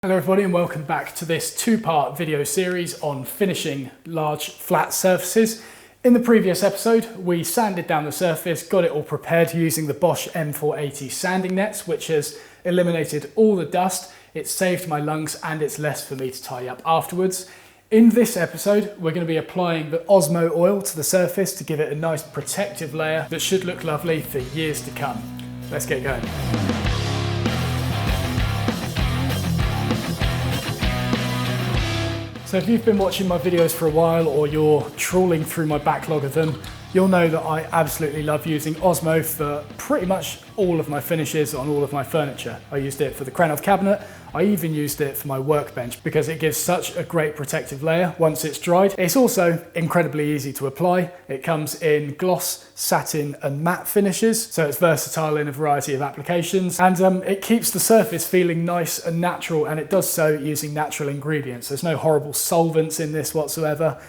Hello everybody and welcome back to this two-part video series on finishing large flat surfaces. In the previous episode we sanded down the surface, got it all prepared using the Bosch M480 sanding nets, which has eliminated all the dust, it's saved my lungs and it's less for me to tidy up afterwards. In this episode we're going to be applying the Osmo oil to the surface to give it a nice protective layer that should look lovely for years to come. Let's get going. So if you've been watching my videos for a while or you're trawling through my backlog of them, you'll know that I absolutely love using Osmo for pretty much all of my finishes on all of my furniture. I used it for the Kranov cabinet, I even used it for my workbench because it gives such a great protective layer once it's dried. It's also incredibly easy to apply. It comes in gloss, satin and matte finishes, so it's versatile in a variety of applications, and it keeps the surface feeling nice and natural, and it does so using natural ingredients. There's no horrible solvents in this whatsoever.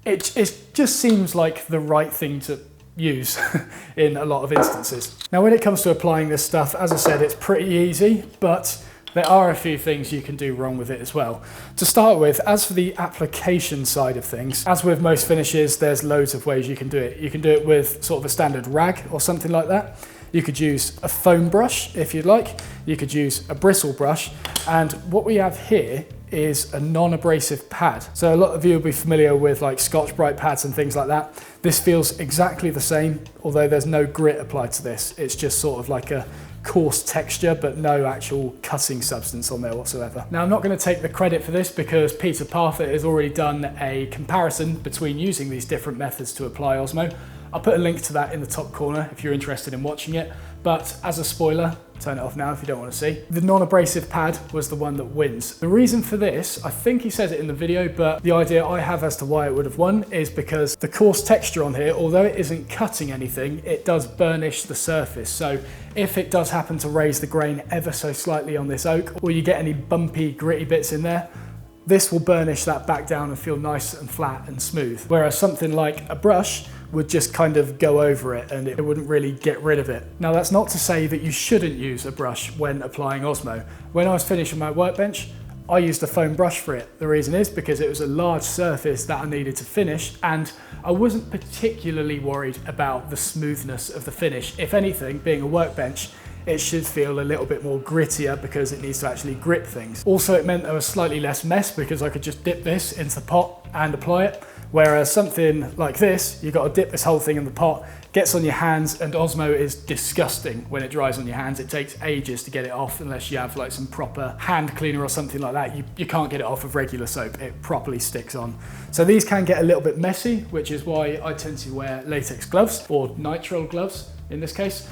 It just seems like the right thing to use in a lot of instances. Now when it comes to applying this stuff, as I said, it's pretty easy, but there are a few things you can do wrong with it as well. To start with, as for the application side of things, as with most finishes, there's loads of ways you can do it. You can do it with sort of a standard rag or something like that. You could use a foam brush if you'd like. You could use a bristle brush. And what we have here is a non-abrasive pad. So a lot of you will be familiar with like Scotch-Brite pads and things like that. This feels exactly the same, although there's no grit applied to this. It's just sort of like a coarse texture, but no actual cutting substance on there whatsoever. Now I'm not going to take the credit for this because Peter Parther has already done a comparison between using these different methods to apply Osmo. I'll put a link to that in the top corner if you're interested in watching it, but as a spoiler, turn it off now if you don't want to see. The non-abrasive pad was the one that wins. The reason for this, I think he says it in the video, but the idea I have as to why it would have won is because the coarse texture on here, although it isn't cutting anything, it does burnish the surface. So if it does happen to raise the grain ever so slightly on this oak, or you get any bumpy, gritty bits in there, this will burnish that back down and feel nice and flat and smooth. Whereas something like a brush would just kind of go over it and it wouldn't really get rid of it. Now that's not to say that you shouldn't use a brush when applying Osmo. When I was finishing my workbench, I used a foam brush for it. The reason is because it was a large surface that I needed to finish, and I wasn't particularly worried about the smoothness of the finish. If anything, being a workbench, it should feel a little bit more grittier because it needs to actually grip things. Also, it meant there was slightly less mess because I could just dip this into the pot and apply it. Whereas something like this, you've got to dip this whole thing in the pot, gets on your hands, and Osmo is disgusting when it dries on your hands. It takes ages to get it off unless you have like some proper hand cleaner or something like that. You can't get it off of regular soap, it properly sticks on. So these can get a little bit messy, which is why I tend to wear latex gloves, or nitrile gloves in this case.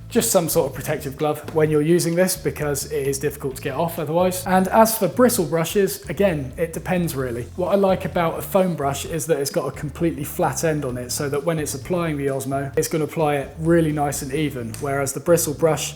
Just some sort of protective glove when you're using this because it is difficult to get off otherwise. And as for bristle brushes, again, it depends really. What I like about a foam brush is that it's got a completely flat end on it so that when it's applying the Osmo, it's going to apply it really nice and even. Whereas the bristle brush,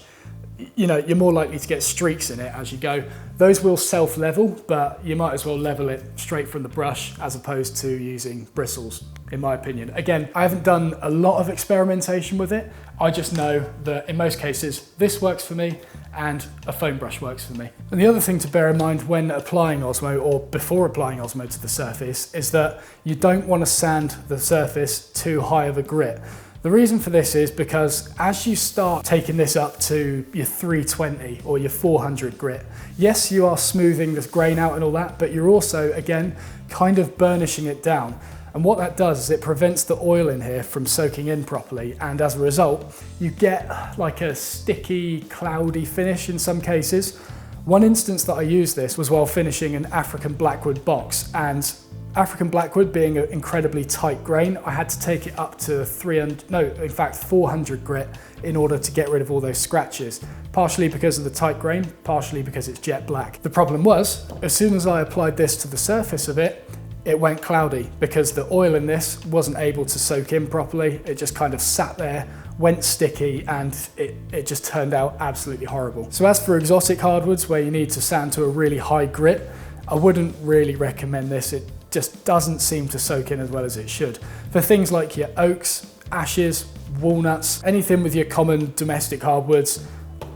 you know, you're more likely to get streaks in it as you go. Those will self-level, but you might as well level it straight from the brush as opposed to using bristles, in my opinion. Again, I haven't done a lot of experimentation with it. I just know that in most cases, this works for me and a foam brush works for me. And the other thing to bear in mind when applying Osmo or before applying Osmo to the surface is that you don't want to sand the surface too high of a grit. The reason for this is because as you start taking this up to your 320 or your 400 grit, yes, you are smoothing the grain out and all that, but you're also, again, kind of burnishing it down. And what that does is it prevents the oil in here from soaking in properly, and as a result, you get like a sticky, cloudy finish in some cases. One instance that I used this was while finishing an African blackwood box, and African blackwood being an incredibly tight grain, I had to take it up to 400 grit in order to get rid of all those scratches. Partially because of the tight grain, partially because it's jet black. The problem was, as soon as I applied this to the surface of it, it went cloudy because the oil in this wasn't able to soak in properly. It just kind of sat there, went sticky, and it just turned out absolutely horrible. So as for exotic hardwoods where you need to sand to a really high grit, I wouldn't really recommend this. It just doesn't seem to soak in as well as it should. For things like your oaks, ashes, walnuts, anything with your common domestic hardwoods,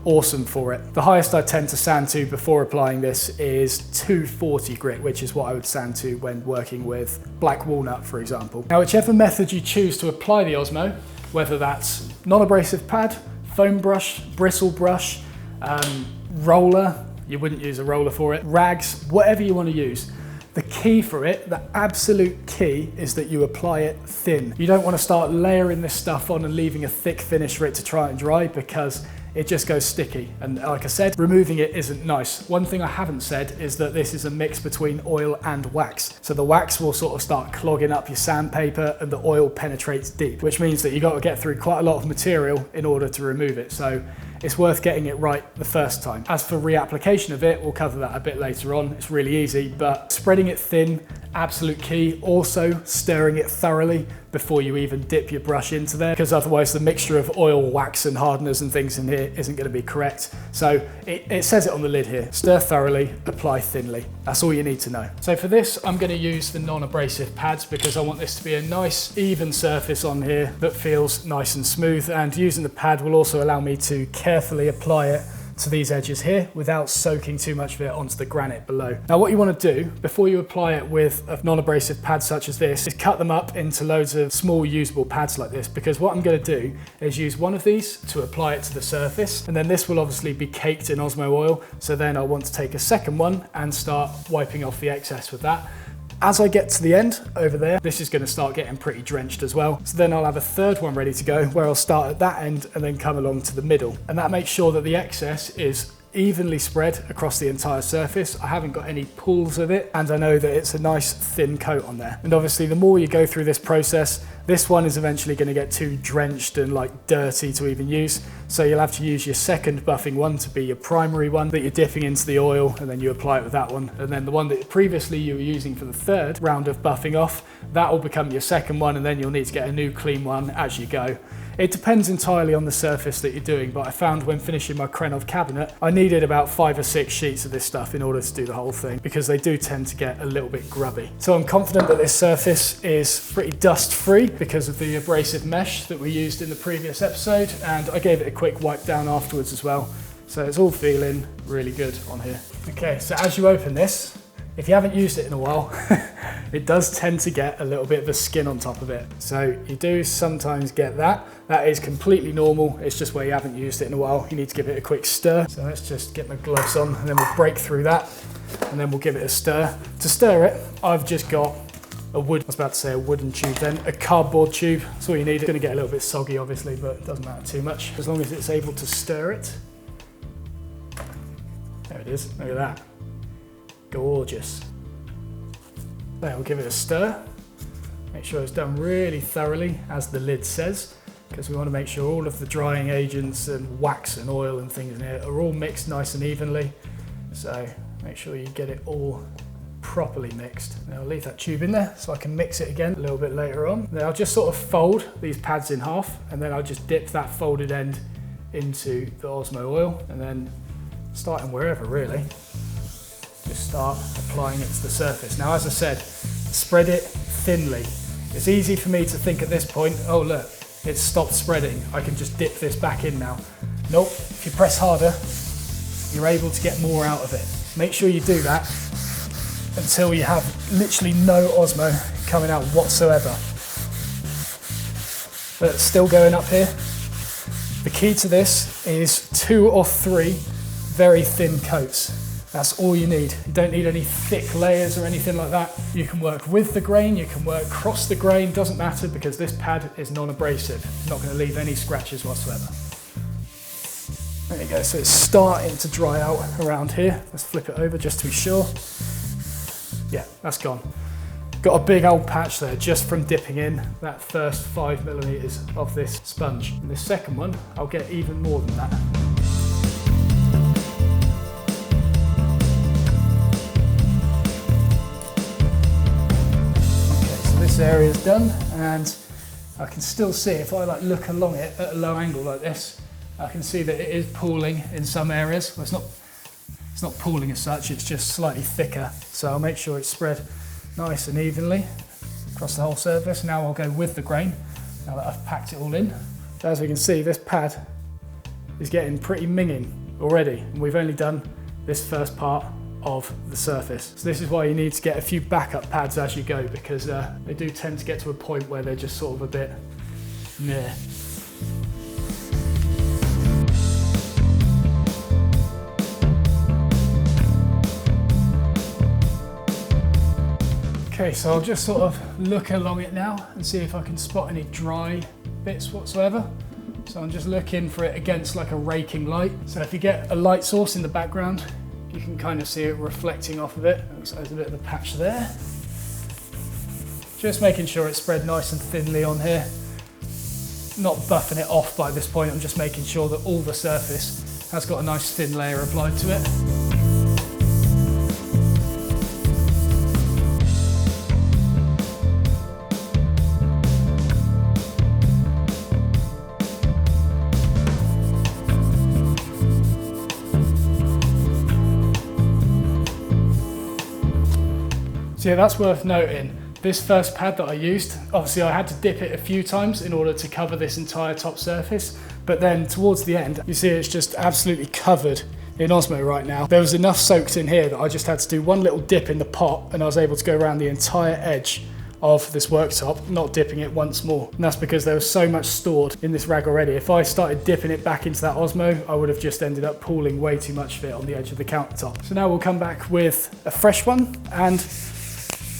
awesome for it. The highest I tend to sand to before applying this is 240 grit, which is what I would sand to when working with black walnut, for example. Now, whichever method you choose to apply the Osmo, whether that's non-abrasive pad, foam brush, bristle brush, roller, you wouldn't use a roller for it, rags, whatever you want to use. The key for it, the absolute key, is that you apply it thin. You don't want to start layering this stuff on and leaving a thick finish for it to try and dry, because it just goes sticky. And like I said, removing it isn't nice. One thing I haven't said is that this is a mix between oil and wax. So the wax will sort of start clogging up your sandpaper and the oil penetrates deep, which means that you've got to get through quite a lot of material in order to remove it. So it's worth getting it right the first time. As for reapplication of it, we'll cover that a bit later on. It's really easy, but spreading it thin, absolute key. Also stirring it thoroughly before you even dip your brush into there, because otherwise the mixture of oil, wax and hardeners and things in here isn't going to be correct. So it says it on the lid here: stir thoroughly, apply thinly. That's all you need to know. So for this, I'm going to use the non-abrasive pads because I want this to be a nice even surface on here that feels nice and smooth, and using the pad will also allow me to carefully apply it to these edges here without soaking too much of it onto the granite below. Now, what you want to do before you apply it with a non-abrasive pad such as this is cut them up into loads of small usable pads like this, because what I'm going to do is use one of these to apply it to the surface, and then this will obviously be caked in Osmo oil, so then I want to take a second one and start wiping off the excess with that. As I get to the end over there, this is going to start getting pretty drenched as well. So then I'll have a third one ready to go, where I'll start at that end and then come along to the middle. And that makes sure that the excess is evenly spread across the entire surface. I haven't got any pools of it, and I know that it's a nice thin coat on there. And obviously the more you go through this process, this one is eventually going to get too drenched and like dirty to even use. So you'll have to use your second buffing one to be your primary one that you're dipping into the oil, and then you apply it with that one. And then the one that previously you were using for the third round of buffing off, that will become your second one, and then you'll need to get a new clean one as you go. It depends entirely on the surface that you're doing, but I found when finishing my Krenov cabinet, I needed about 5 or 6 sheets of this stuff in order to do the whole thing, because they do tend to get a little bit grubby. So I'm confident that this surface is pretty dust-free because of the abrasive mesh that we used in the previous episode, and I gave it a quick wipe down afterwards as well. So it's all feeling really good on here. Okay, so as you open this, if you haven't used it in a while, it does tend to get a little bit of a skin on top of it. So you do sometimes get that. That is completely normal. It's just where you haven't used it in a while. You need to give it a quick stir. So let's just get my gloves on, and then we'll break through that, and then we'll give it a stir. To stir it, I've just got I was about to say a wooden tube then, a cardboard tube. That's all you need. It's going to get a little bit soggy obviously, but it doesn't matter too much, as long as it's able to stir it. There it is, look at that. Gorgeous. Then we'll give it a stir. Make sure it's done really thoroughly, as the lid says, because we want to make sure all of the drying agents and wax and oil and things in here are all mixed nice and evenly. So make sure you get it all properly mixed. Now I'll leave that tube in there so I can mix it again a little bit later on. Then I'll just sort of fold these pads in half, and then I'll just dip that folded end into the Osmo oil, and then starting wherever really, just start applying it to the surface. Now, as I said, spread it thinly. It's easy for me to think at this point, oh look, it's stopped spreading, I can just dip this back in now. Nope, if you press harder, you're able to get more out of it. Make sure you do that until you have literally no Osmo coming out whatsoever. But it's still going up here. The key to this is 2 or 3 very thin coats. That's all you need. You don't need any thick layers or anything like that. You can work with the grain, you can work across the grain, doesn't matter, because this pad is non-abrasive. It's not going to leave any scratches whatsoever. There you go, so it's starting to dry out around here. Let's flip it over just to be sure. Yeah, that's gone. Got a big old patch there just from dipping in that first 5mm of this sponge. And this second one, I'll get even more than that. This area is done, and I can still see, if I like look along it at a low angle like this, I can see that it is pooling in some areas. Well, it's not pooling as such, it's just slightly thicker. So I'll make sure it's spread nice and evenly across the whole surface. Now I'll go with the grain, now that I've packed it all in. So as we can see, this pad is getting pretty minging already, and we've only done this first part of the surface. So this is why you need to get a few backup pads as you go, because they do tend to get to a point where they're just sort of a bit meh. Okay, so I'll just sort of look along it now and see if I can spot any dry bits whatsoever. So I'm just looking for it against like a raking light. So if you get a light source in the background, you can kind of see it reflecting off of it. Looks like there's a bit of a patch there. Just making sure it's spread nice and thinly on here. Not buffing it off by this point, I'm just making sure that all the surface has got a nice thin layer applied to it. So yeah, that's worth noting. This first pad that I used, obviously I had to dip it a few times in order to cover this entire top surface, but then towards the end, you see it's just absolutely covered in Osmo right now. There was enough soaked in here that I just had to do one little dip in the pot and I was able to go around the entire edge of this worktop, not dipping it once more. And that's because there was so much stored in this rag already. If I started dipping it back into that Osmo, I would have just ended up pooling way too much of it on the edge of the countertop. So now we'll come back with a fresh one and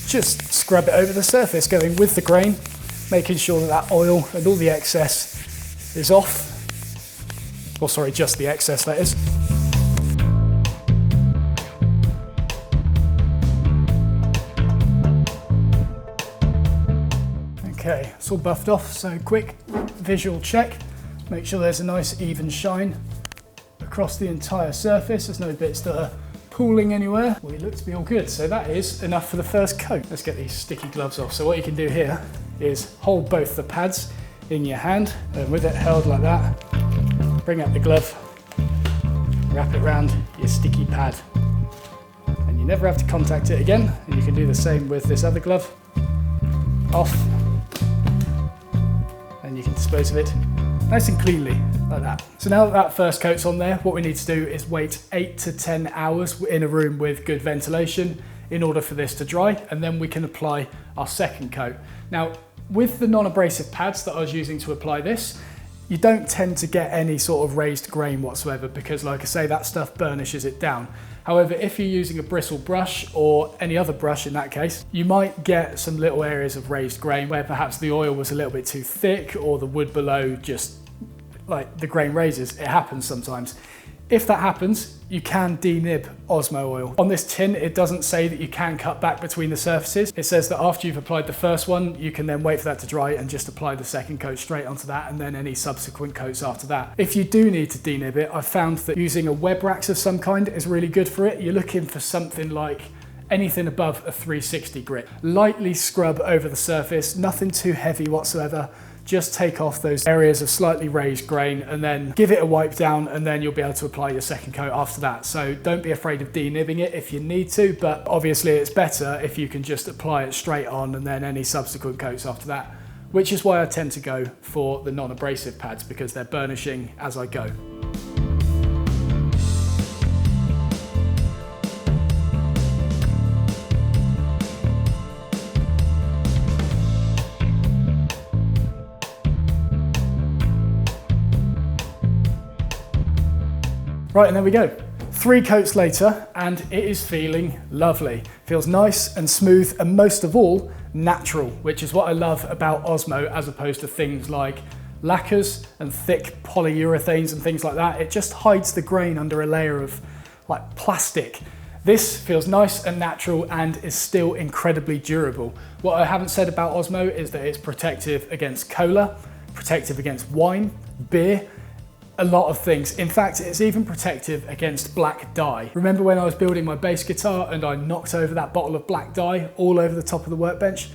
just scrub it over the surface, going with the grain, making sure that that oil and all the excess is off. Or sorry, just the excess, that is. Okay, it's all buffed off, so quick visual check. Make sure there's a nice even shine across the entire surface. There's no bits that are pooling anywhere. We look to be all good. So that is enough for the first coat. Let's get these sticky gloves off. So what you can do here is hold both the pads in your hand, and with it held like that, bring out the glove, wrap it around your sticky pad, and you never have to contact it again. And you can do the same with this other glove. Off, and you can dispose of it nice and cleanly, like that. So now that that first coat's on there, what we need to do is wait 8 to 10 hours in a room with good ventilation in order for this to dry, and then we can apply our second coat. Now, with the non-abrasive pads that I was using to apply this, you don't tend to get any sort of raised grain whatsoever because, like I say, that stuff burnishes it down. However, if you're using a bristle brush or any other brush in that case, you might get some little areas of raised grain where perhaps the oil was a little bit too thick or the wood below just like the grain raises. It happens sometimes. If that happens, you can denib Osmo oil. On this tin, it doesn't say that you can cut back between the surfaces. It says that after you've applied the first one, you can then wait for that to dry and just apply the second coat straight onto that, and then any subsequent coats after that. If you do need to denib it, I've found that using a web wax of some kind is really good for it. You're looking for something like anything above a 360 grit. Lightly scrub over the surface, nothing too heavy whatsoever. Just take off those areas of slightly raised grain and then give it a wipe down, and then you'll be able to apply your second coat after that. So don't be afraid of denibbing it if you need to, but obviously it's better if you can just apply it straight on and then any subsequent coats after that, which is why I tend to go for the non-abrasive pads, because they're burnishing as I go. Right, and there we go. 3 coats later, and it is feeling lovely. Feels nice and smooth, and most of all, natural, which is what I love about Osmo as opposed to things like lacquers and thick polyurethanes and things like that. It just hides the grain under a layer of like plastic. This feels nice and natural and is still incredibly durable. What I haven't said about Osmo is that it's protective against cola, protective against wine, beer, a lot of things. In fact, it's even protective against black dye. Remember when I was building my bass guitar and I knocked over that bottle of black dye all over the top of the workbench?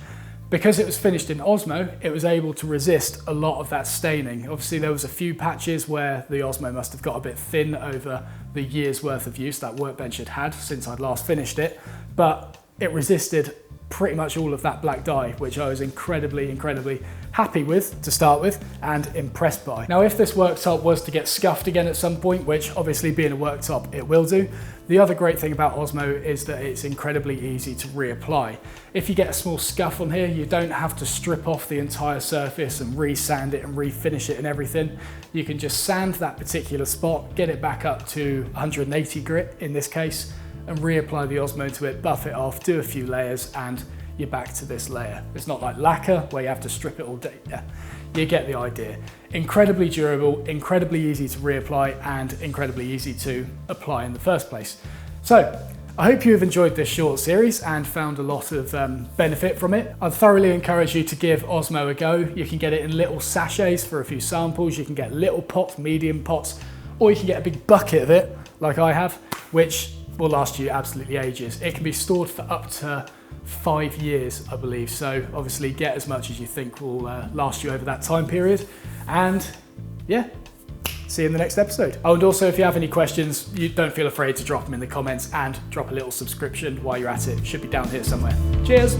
Because it was finished in Osmo, it was able to resist a lot of that staining. Obviously there was a few patches where the Osmo must have got a bit thin over the year's worth of use that workbench had had since I'd last finished it, but it resisted pretty much all of that black dye, which I was incredibly happy with to start with and impressed by. Now, if this worktop was to get scuffed again at some point, which obviously being a worktop it will do, the other great thing about Osmo is that it's incredibly easy to reapply. If you get a small scuff on here, you don't have to strip off the entire surface and re-sand it and refinish it and everything. You can just sand that particular spot, get it back up to 180 grit in this case, and reapply the Osmo to it, buff it off, do a few layers, and you're back to this layer. It's not like lacquer where you have to strip it all day. Yeah, you get the idea. Incredibly durable, incredibly easy to reapply, and incredibly easy to apply in the first place. So, I hope you have enjoyed this short series and found a lot of benefit from it. I'd thoroughly encourage you to give Osmo a go. You can get it in little sachets for a few samples. You can get little pots, medium pots, or you can get a big bucket of it, like I have, which will last you absolutely ages. It can be stored for up to 5 years, I believe. So obviously get as much as you think will last you over that time period. And yeah, see you in the next episode. Oh, and also if you have any questions, you don't feel afraid to drop them in the comments, and drop a little subscription while you're at it. It should be down here somewhere. Cheers.